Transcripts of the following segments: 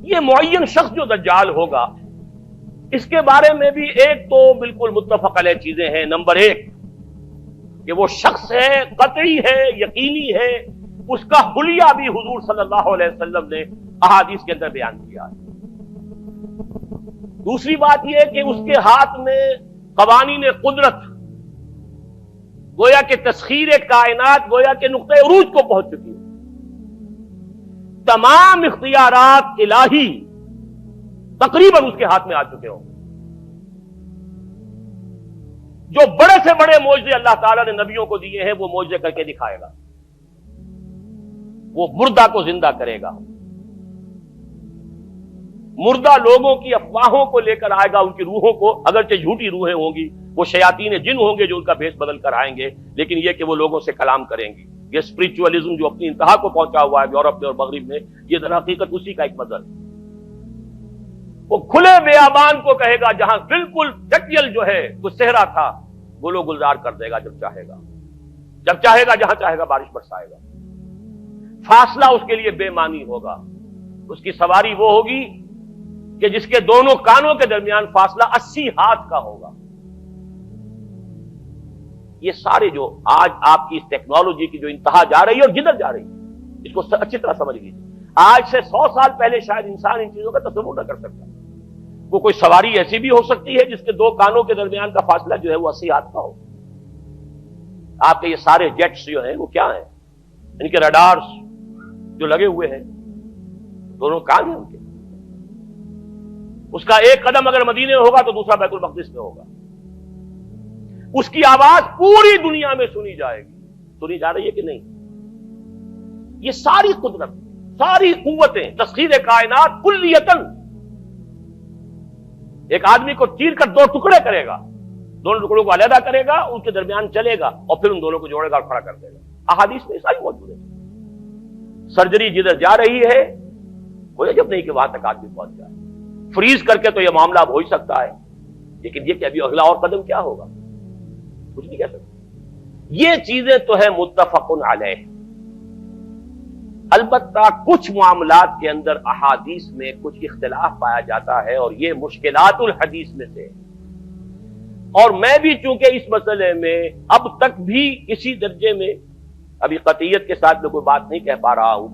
یہ معین شخص جو دجال ہوگا اس کے بارے میں بھی ایک تو بالکل متفق علیہ چیزیں ہیں. نمبر ایک کہ وہ شخص ہے، قطعی ہے، یقینی ہے، اس کا حلیہ بھی حضور صلی اللہ علیہ وسلم نے احادیث کے اندر بیان کیا ہے. دوسری بات یہ کہ اس کے ہاتھ میں قوانین قدرت، گویا کہ تسخیر کائنات گویا کہ نقطۂ عروج کو پہنچ چکی ہے. تمام اختیارات الہی تقریباً اس کے ہاتھ میں آ چکے ہوں. جو بڑے سے بڑے معجزے اللہ تعالیٰ نے نبیوں کو دیے ہیں وہ معجزے کر کے دکھائے گا. وہ مردہ کو زندہ کرے گا، مردہ لوگوں کی افواہوں کو لے کر آئے گا، ان کی روحوں کو، اگرچہ جھوٹی روحیں ہوں گی، وہ شیاطین جن ہوں گے جو ان کا بھیس بدل کر آئیں گے، لیکن یہ کہ وہ لوگوں سے کلام کریں گے. یہ اسپرچولیزم جو اپنی انتہا کو پہنچا ہوا ہے یورپ میں اور مغرب میں، یہ در حقیقت اسی کا ایک مظہر ہے. وہ کھلے بیابان کو کہے گا جہاں بالکل ٹکیل جو ہے وہ صحرا تھا، گل و گلزار کر دے گا جب چاہے گا. جب چاہے گا جہاں چاہے گا بارش برسائے گا. فاصلہ اس کے لیے بے معنی ہوگا. اس کی سواری وہ ہوگی کہ جس کے دونوں کانوں کے درمیان فاصلہ 80 ہاتھ کا ہوگا. یہ سارے جو آج آپ کی اس ٹیکنالوجی کی جو انتہا جا رہی ہے اور جدھر جا رہی ہے، اس کو اچھی طرح سمجھ لیجیے. آج سے 100 سال پہلے شاید انسان ان چیزوں کا تصور نہ کر سکتا. وہ کوئی سواری ایسی بھی ہو سکتی ہے جس کے دو کانوں کے درمیان کا فاصلہ جو ہے وہ 80 ہاتھ کا ہو. آپ کے یہ سارے جیٹس جو ہیں وہ کیا ہیں؟ ان کے ریڈارز جو لگے ہوئے ہیں، دونوں کان ہیں ان کے. اس کا ایک قدم اگر مدینے میں ہوگا تو دوسرا بیت المقدس میں ہوگا. اس کی آواز پوری دنیا میں سنی جائے گی. سنی جا رہی ہے کہ نہیں؟ یہ ساری قدرت، ساری قوتیں، تسخیر کائنات کلیتاً ایک آدمی کو چیر کر دو ٹکڑے کرے گا، دونوں ٹکڑوں کو علیحدہ کرے گا، ان کے درمیان چلے گا اور پھر ان دونوں کو جوڑے گا اور کھڑا کر دے گا. احادیث میں ساری موجود ہے. سرجری جدھر جا رہی ہے کوئی عجب نہیں کہ وہاں تک آدمی پہنچ جائے. فریز کر کے تو یہ معاملہ اب ہو ہی سکتا ہے، لیکن یہ کہ ابھی اگلا اور قدم کیا ہوگا کچھ نہیں کہہ سکتے. یہ چیزیں تو ہے متفق علیہ. البتہ کچھ معاملات کے اندر احادیث میں کچھ اختلاف پایا جاتا ہے اور یہ مشکلات الحدیث میں سے. اور میں بھی چونکہ اس مسئلے میں اب تک بھی کسی درجے میں، ابھی قطعیت کے ساتھ میں کوئی بات نہیں کہہ پا رہا ہوں،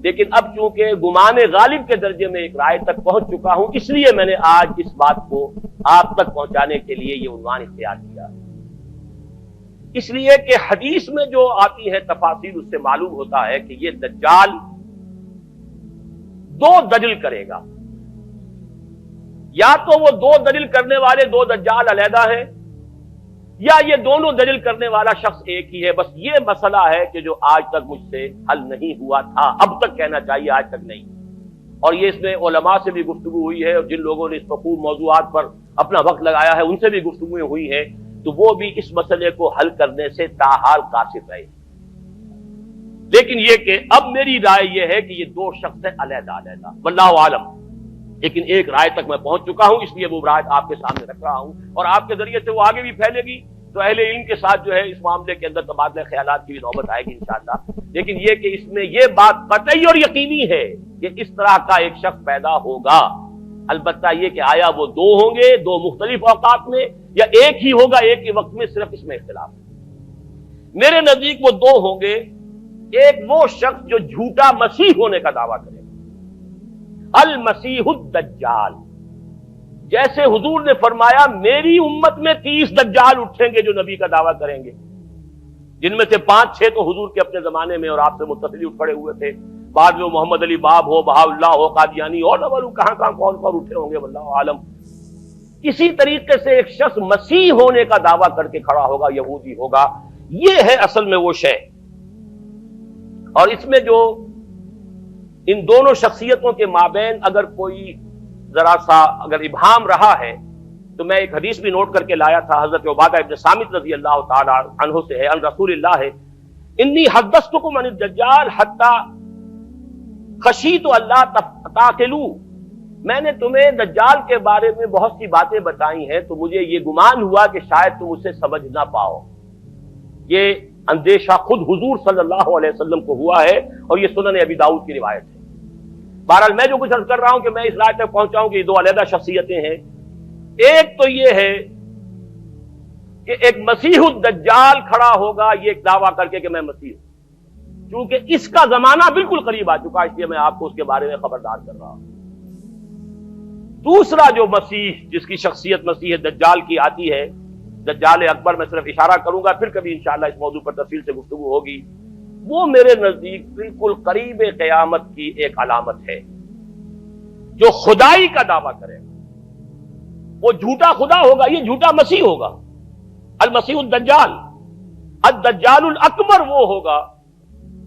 لیکن اب چونکہ گمان غالب کے درجے میں ایک رائے تک پہنچ چکا ہوں، اس لیے میں نے آج اس بات کو آپ تک پہنچانے کے لیے یہ عنوان اختیار کیا. اس لیے کہ حدیث میں جو آتی ہے تفاصیل، اس سے معلوم ہوتا ہے کہ یہ دجال دو دجل کرے گا. یا تو وہ دو دجل کرنے والے دو دجال علیحدہ ہیں، یا یہ دونوں دجل کرنے والا شخص ایک ہی ہے. بس یہ مسئلہ ہے کہ جو آج تک مجھ سے حل نہیں ہوا تھا، اب تک کہنا چاہیے آج تک نہیں. اور یہ اس میں علماء سے بھی گفتگو ہوئی ہے، اور جن لوگوں نے اس مفہوم موضوعات پر اپنا وقت لگایا ہے ان سے بھی گفتگویں ہوئی ہیں، تو وہ بھی اس مسئلے کو حل کرنے سے تاحال قاصر رہے. لیکن یہ کہ اب میری رائے یہ ہے کہ یہ دو شخص ہیں علیحدہ علیحدہ، واللہ عالم. لیکن ایک رائے تک میں پہنچ چکا ہوں، اس لیے وہ رائے آپ کے سامنے رکھ رہا ہوں، اور آپ کے ذریعے سے وہ آگے بھی پھیلے گی تو اہل علم کے ساتھ جو ہے اس معاملے کے اندر تبادلہ خیالات کی بھی نوبت آئے گی انشاءاللہ. لیکن یہ کہ اس میں یہ بات قطعی اور یقینی ہے کہ اس طرح کا ایک شخص پیدا ہوگا. البتہ یہ کہ آیا وہ دو ہوں گے دو مختلف اوقات میں، یا ایک ہی ہوگا ایک ہی وقت میں، صرف اس میں اختلاف ہے. میرے نزدیک وہ دو ہوں گے. ایک وہ شخص جو جھوٹا مسیح ہونے کا دعویٰ کرے گا، المسیح الدجال. جیسے حضور نے فرمایا میری امت میں 30 دجال اٹھیں گے جو نبی کا دعویٰ کریں گے، جن میں سے 5-6 تو حضور کے اپنے زمانے میں اور آپ سے متصل اٹھ پڑے ہوئے تھے. بعد میں محمد علی باب ہو، بہاءاللہ ہو، قادیانی اور نہ معلوم کہاں کہاں کون کون اٹھے ہوں گے، واللہ عالم. کسی طریقے سے ایک شخص مسیح ہونے کا دعویٰ کر کے کھڑا ہوگا، یہودی ہوگا. یہ ہے اصل میں وہ شے. اور اس میں جو ان دونوں شخصیتوں کے مابین اگر کوئی ذرا سا اگر ابہام رہا ہے تو میں ایک حدیث بھی نوٹ کر کے لایا تھا، حضرت عبادہ ابن صامت رضی اللہ تعالی عنہ سے ہے، عن رسول اللہ ہے، انی حدثتکم عن الدجال حتی خشیت اللہ تعقلوا. میں نے تمہیں دجال کے بارے میں بہت سی باتیں بتائی ہیں تو مجھے یہ گمان ہوا کہ شاید تم اسے سمجھ نہ پاؤ. یہ اندیشہ خود حضور صلی اللہ علیہ وسلم کو ہوا ہے، اور یہ سنن ابی داؤد کی روایت ہے. بہرحال میں جو کچھ عرض کر رہا ہوں کہ میں اس رائے تک پہنچاؤں کہ یہ دو علیحدہ شخصیتیں ہیں. ایک تو یہ ہے کہ ایک مسیح الدجال کھڑا ہوگا یہ ایک دعویٰ کر کے کہ میں مسیح ہوں، کیونکہ اس کا زمانہ بالکل قریب آ چکا، اس لیے میں آپ کو اس کے بارے میں خبردار کر رہا ہوں. دوسرا جو مسیح جس کی شخصیت مسیح دجال کی آتی ہے، دجال اکبر، میں صرف اشارہ کروں گا، پھر کبھی انشاءاللہ اس موضوع پر تفصیل سے گفتگو ہوگی. وہ میرے نزدیک بالکل قریب قیامت کی ایک علامت ہے. جو خدائی کا دعویٰ کرے وہ جھوٹا خدا ہوگا، یہ جھوٹا مسیح ہوگا. المسیح الدجال، الدجال الاکبر وہ ہوگا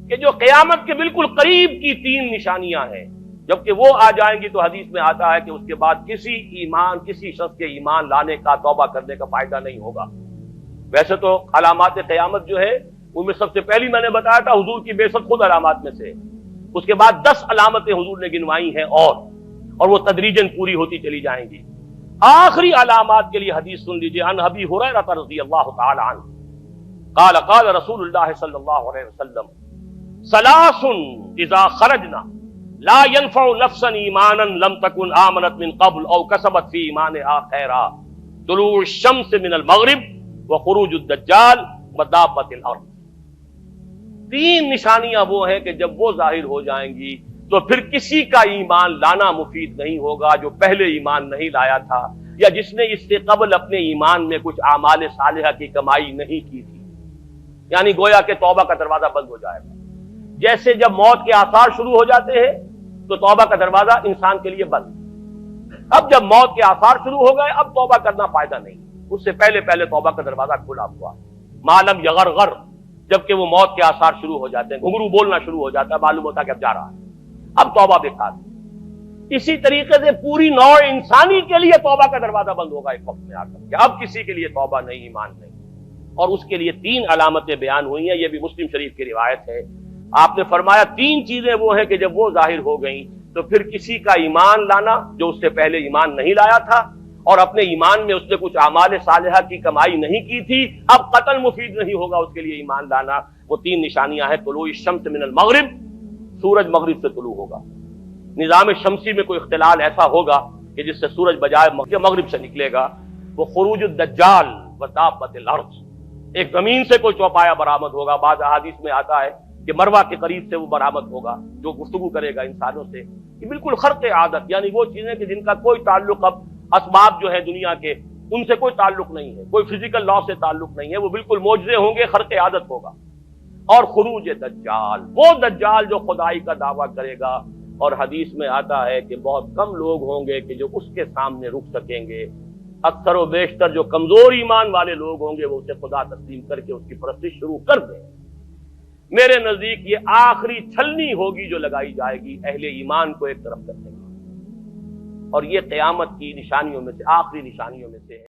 کہ جو قیامت کے بالکل قریب کی تین نشانیاں ہیں، جبکہ وہ آ جائیں گی تو حدیث میں آتا ہے کہ اس کے بعد کسی شخص کے ایمان لانے کا، توبہ کرنے کا فائدہ نہیں ہوگا. ویسے تو علامات قیامت جو ہے ان میں سب سے پہلی میں نے بتایا تھا حضور کی بعثت خود علامات میں سے. اس کے بعد 10 علامتیں حضور نے گنوائی ہیں اور وہ تدریجاً پوری ہوتی چلی جائیں گی. آخری علامات کے لیے حدیث سن لیجیے. عن ابی ہریرہ رضی اللہ تعالی عنہ قال قال رسول اللہ صلی اللہ علیہ وسلم ثلاث اذا خرجنا لا ينفع نفسا ایمانا لم تكن آمنت من قبل او کسبت فی ایمانها خیرا طلوع الشمس من المغرب وخروج الدجال ودابۃ الارض. تین نشانیاں وہ ہیں کہ جب وہ ظاہر ہو جائیں گی تو پھر کسی کا ایمان لانا مفید نہیں ہوگا جو پہلے ایمان نہیں لایا تھا یا جس نے اس سے قبل اپنے ایمان میں کچھ اعمال صالحہ کی کمائی نہیں کی تھی. یعنی گویا کہ توبہ کا دروازہ بند ہو جائے گا. جیسے جب موت کے آثار شروع ہو جاتے ہیں تو توبہ کا دروازہ انسان کے لیے بند. اب جب موت کے آثار شروع ہو گئے اب توبہ کرنا فائدہ نہیں، اس سے پہلے توبہ کا دروازہ کھلا ہوا. معلوم یغرغر، جبکہ وہ موت کے آثار شروع ہو جاتے ہیں، گھنگرو بولنا شروع ہو جاتا ہے، معلوم ہوتا ہے کہ اب جا رہا ہے، اب توبہ بیکار. اسی طریقے سے پوری نوع انسانی کے لیے توبہ کا دروازہ بند ہوگا ایک وقت میں آ کر کہ اب کسی کے لیے توبہ نہیں، ایمان نہیں. اور اس کے لیے 3 علامتیں بیان ہوئی ہیں، یہ بھی مسلم شریف کی روایت ہے. آپ نے فرمایا 3 چیزیں وہ ہیں کہ جب وہ ظاہر ہو گئیں تو پھر کسی کا ایمان لانا جو اس سے پہلے ایمان نہیں لایا تھا اور اپنے ایمان میں اس نے کچھ اعمال صالحہ کی کمائی نہیں کی تھی، اب قتل مفید نہیں ہوگا اس کے لیے ایمان لانا. وہ 3 نشانیاں ہیں. طلوع الشمس من المغرب، سورج مغرب سے طلوع ہوگا. نظام شمسی میں کوئی اختلال ایسا ہوگا کہ جس سے سورج بجائے مغرب سے نکلے گا. وہ خروج الدجال ودابۃ الارض، ایک زمین سے کوئی چوپایا برآمد ہوگا. بعض احادیث میں آتا ہے کہ مروہ کے قریب سے وہ برآمد ہوگا جو گفتگو کرے گا انسانوں سے. یہ بالکل خرق عادت، یعنی وہ چیزیں کہ جن کا کوئی تعلق اب اسباب جو ہے دنیا کے ان سے کوئی تعلق نہیں ہے، کوئی فزیکل لا سے تعلق نہیں ہے، وہ بالکل معجزے ہوں گے، خرق عادت ہوگا. اور خروج دجال، وہ دجال جو خدائی کا دعویٰ کرے گا، اور حدیث میں آتا ہے کہ بہت کم لوگ ہوں گے کہ جو اس کے سامنے رک سکیں گے. اکثر و بیشتر جو کمزور ایمان والے لوگ ہوں گے وہ اسے خدا تسلیم کر کے اس کی پرستش شروع کر دیں. میرے نزدیک یہ آخری چھلنی ہوگی جو لگائی جائے گی اہل ایمان کو ایک طرف کرنے کی، اور یہ قیامت کی نشانیوں میں سے، آخری نشانیوں میں سے ہے.